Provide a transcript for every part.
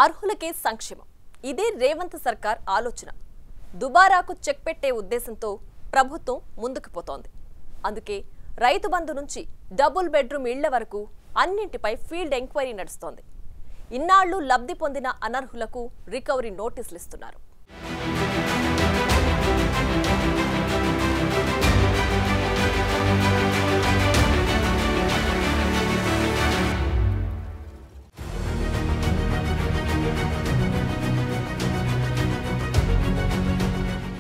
అర్హులకే సంక్షేమం ఇదే రేవంత్ సర్కార్ ఆలోచన. దుబారాకు చెక్ పెట్టే ఉద్దేశంతో ప్రభుత్వం ముందుకు పోతోంది. అందుకే రైతు బంధు నుంచి డబుల్ బెడ్రూమ్ ఇళ్ల వరకు అన్నింటిపై ఫీల్డ్ ఎంక్వైరీ నడుస్తోంది. ఇన్నాళ్లు లబ్ధి పొందిన అనర్హులకు రికవరీ నోటీసులు ఇస్తున్నారు.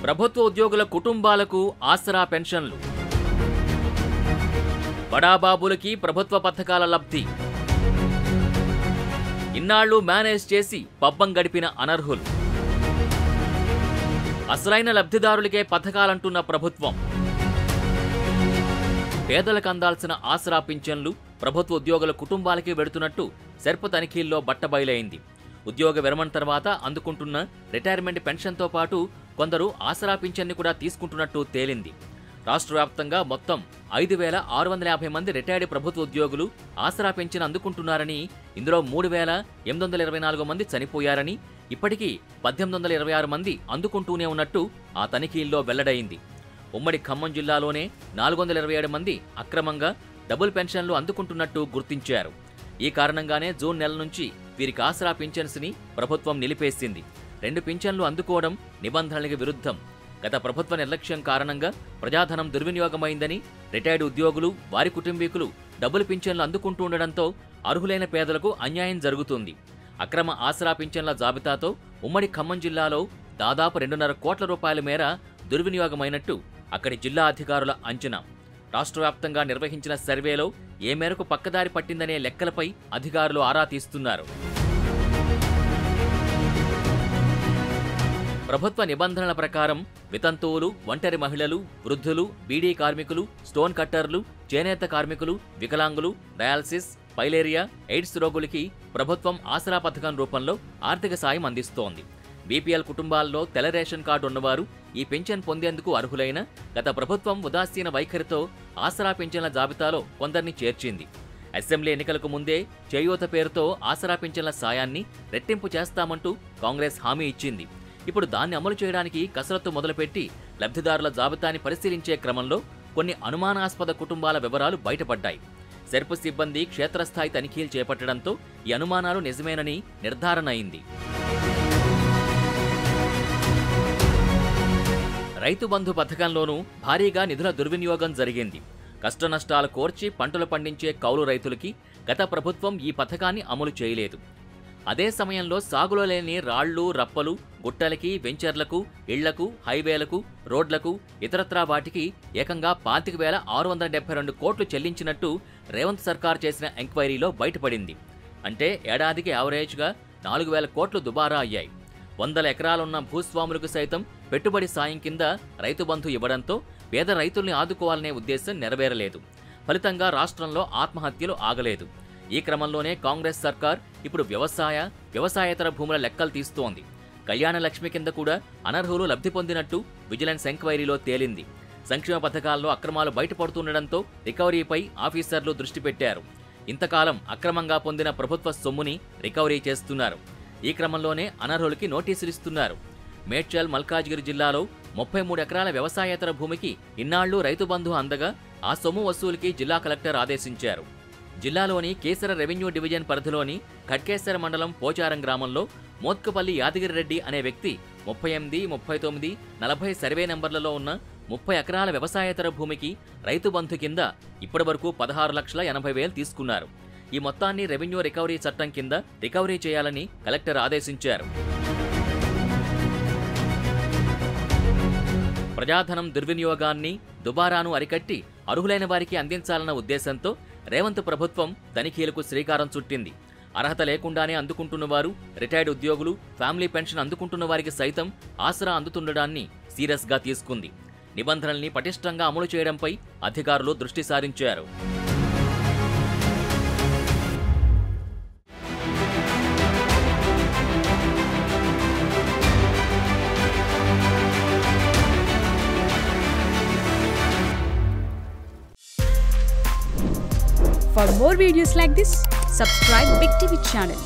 ప్రభుత్వ ఉద్యోగుల కుటుంబాలకు ఆసరా పెన్షన్లు, బడాబాబులకి ప్రభుత్వ పథకాల లబ్ధి, ఇన్నాళ్లు మేనేజ్ చేసి పబ్బం గడిపిన అనర్హులు, అసలైన లబ్ధిదారులకే పథకాలంటున్న ప్రభుత్వం, పేదలకు అందాల్సిన ఆసరా పింఛన్లు ప్రభుత్వ ఉద్యోగుల కుటుంబాలకి వెడుతున్నట్టు సెర్ప్ తనిఖీల్లో బట్టబయలైంది. ఉద్యోగ విరమణ తర్వాత అందుకుంటున్న రిటైర్మెంట్ పెన్షన్తో పాటు కొందరు ఆసరా పింఛన్ని కూడా తీసుకుంటున్నట్టు తేలింది. రాష్ట్ర వ్యాప్తంగా మొత్తం 5,650 మంది రిటైర్డ్ ప్రభుత్వ ఉద్యోగులు ఆసరా పెన్షన్ అందుకుంటున్నారని, ఇందులో 3,824 మంది చనిపోయారని, ఇప్పటికీ 1,826 మంది అందుకుంటూనే ఉన్నట్టు ఆ తనిఖీల్లో వెల్లడైంది. ఉమ్మడి ఖమ్మం జిల్లాలోనే 427 మంది అక్రమంగా డబుల్ పెన్షన్లు అందుకుంటున్నట్టు గుర్తించారు. ఈ కారణంగానే జూన్ నెల నుంచి వీరికి ఆసరా పింఛన్స్ ని ప్రభుత్వం నిలిపేసింది. 2 పింఛన్లు అందుకోవడం నిబంధనలకు విరుద్ధం. గత ప్రభుత్వ నిర్లక్ష్యం కారణంగా ప్రజాధనం దుర్వినియోగమైందని, రిటైర్డ్ ఉద్యోగులు వారి కుటుంబీకులు డబుల్ పింఛన్లు అందుకుంటూ ఉండడంతో అర్హులైన పేదలకు అన్యాయం జరుగుతుంది. అక్రమ ఆసరా పింఛన్ల జాబితాతో ఉమ్మడి ఖమ్మం జిల్లాలో దాదాపు 2.5 కోట్ల రూపాయల మేర దుర్వినియోగమైనట్టు అక్కడి జిల్లా అధికారుల అంచనా. రాష్ట్ర వ్యాప్తంగా నిర్వహించిన సర్వేలో ఏ మేరకు పక్కదారి పట్టిందనే లెక్కలపై అధికారులు ఆరా తీస్తున్నారు. ప్రభుత్వ నిబంధనల ప్రకారం వితంతువులు, ఒంటరి మహిళలు, వృద్ధులు, బీడీ కార్మికులు, స్టోన్ కట్టర్లు, చేనేత కార్మికులు, వికలాంగులు, డయాలసిస్, పైలేరియా, ఎయిడ్స్ రోగులకి ప్రభుత్వం ఆసరా పథకం రూపంలో ఆర్థిక సాయం అందిస్తోంది. బీపీఎల్ కుటుంబాల్లో తెల్ల రేషన్ కార్డు ఉన్నవారు ఈ పెన్షన్ పొందేందుకు అర్హులైన గత ప్రభుత్వం ఉదాసీన వైఖరితో ఆసరా పెన్షన్ల జాబితాలో కొందరిని చేర్చింది. అసెంబ్లీ ఎన్నికలకు ముందే చేయూత పేరుతో ఆసరా పెన్షన్ల సాయాన్ని రెట్టింపు చేస్తామంటూ కాంగ్రెస్ హామీ ఇచ్చింది. ఇప్పుడు దాన్ని అమలు చేయడానికి కసరత్తు మొదలుపెట్టి లబ్ధిదారుల జాబితాని పరిశీలించే క్రమంలో కొన్ని అనుమానాస్పద కుటుంబాల వివరాలు బయటపడ్డాయి. సెర్ప్ సిబ్బంది క్షేత్రస్థాయి తనిఖీలు చేపట్టడంతో ఈ అనుమానాలు నిజమేనని నిర్ధారణ అయింది. రైతు బంధు పథకంలోనూ భారీగా నిధుల దుర్వినియోగం జరిగింది. కష్టనష్టాలు కోర్చి పంటలు పండించే కౌలు రైతులకి గత ప్రభుత్వం ఈ పథకాన్ని అమలు చేయలేదు. అదే సమయంలో సాగులో లేని రాళ్లు, రప్పలు, గుట్టలకి, వెంచర్లకు, ఇళ్లకు, హైవేలకు, రోడ్లకు, ఇతరత్రా వాటికి ఏకంగా 25,672 కోట్లు చెల్లించినట్టు రేవంత్ సర్కార్ చేసిన ఎంక్వైరీలో బయటపడింది. అంటే ఏడాదికి యావరేజ్గా 4,000 కోట్లు దుబారా అయ్యాయి. 100 ఎకరాలున్న భూస్వాములకు సైతం పెట్టుబడి సాయం కింద రైతు బంధు ఇవ్వడంతో పేద రైతుల్ని ఆదుకోవాలనే ఉద్దేశం నెరవేరలేదు. ఫలితంగా రాష్ట్రంలో ఆత్మహత్యలు ఆగలేదు. ఈ క్రమంలోనే కాంగ్రెస్ సర్కార్ ఇప్పుడు వ్యవసాయేతర భూముల లెక్కలు తీస్తోంది. కళ్యాణ లక్ష్మి కింద కూడా అనర్హులు లబ్ధి పొందినట్టు విజిలెన్స్ ఎంక్వైరీలో తేలింది. సంక్షేమ పథకాల్లో అక్రమాలు బయటపడుతుండడంతో రికవరీపై ఆఫీసర్లు దృష్టి పెట్టారు. ఇంతకాలం అక్రమంగా పొందిన ప్రభుత్వ సొమ్ముని రికవరీ చేస్తున్నారు. ఈ క్రమంలోనే అనర్హులకి నోటీసులు ఇస్తున్నారు. మేడ్చల్, మల్కాజ్గిరి జిల్లాలో 33 ఎకరాల వ్యవసాయేతర భూమికి ఇన్నాళ్లు రైతు బంధు అందగా ఆ సొమ్ము వసూలుకి జిల్లా కలెక్టర్ ఆదేశించారు. జిల్లాలోని కేసర రెవెన్యూ డివిజన్ పరిధిలోని ఖడ్కేసర మండలం పోచారం గ్రామంలో మోత్కపల్లి యాదగిరిరెడ్డి అనే వ్యక్తి 38, 39, 40 సర్వే నెంబర్లలో ఉన్న 30 ఎకరాల వ్యవసాయేతర భూమికి రైతు బంధు కింద ఇప్పటివరకు 16,80,000 తీసుకున్నారు. ఈ మొత్తాన్ని రెవెన్యూ రికవరీ చట్టం కింద రికవరీ చేయాలని కలెక్టర్ ఆదేశించారు. ప్రజాధనం దుర్వినియోగాన్ని, దుబారాను అరికట్టి అర్హులైన వారికి అందించాలన్న ఉద్దేశంతో రేవంత్ ప్రభుత్వం తనిఖీలకు శ్రీకారం చుట్టింది. అర్హత లేకుండానే అందుకుంటున్న వారు, రిటైర్డ్ ఉద్యోగులు, ఫ్యామిలీ పెన్షన్ అందుకుంటున్న వారికి సైతం ఆసరా అందుతుండడాన్ని సీరియస్గా తీసుకుంది. నిబంధనల్ని పటిష్టంగా అమలు చేయడంపై అధికారులు దృష్టి సారించారు. For more videos like this, subscribe Big TV channel.